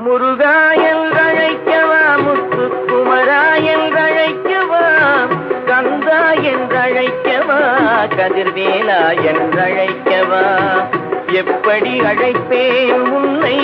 முருகா என்றழைக்கவா, முத்துக்குமரா என்றழைக்கவா, கந்தா என்றழைக்கவா, கதிர்வேலா என்றழைக்கவா, எப்படி அழைப்பேன் உன்னை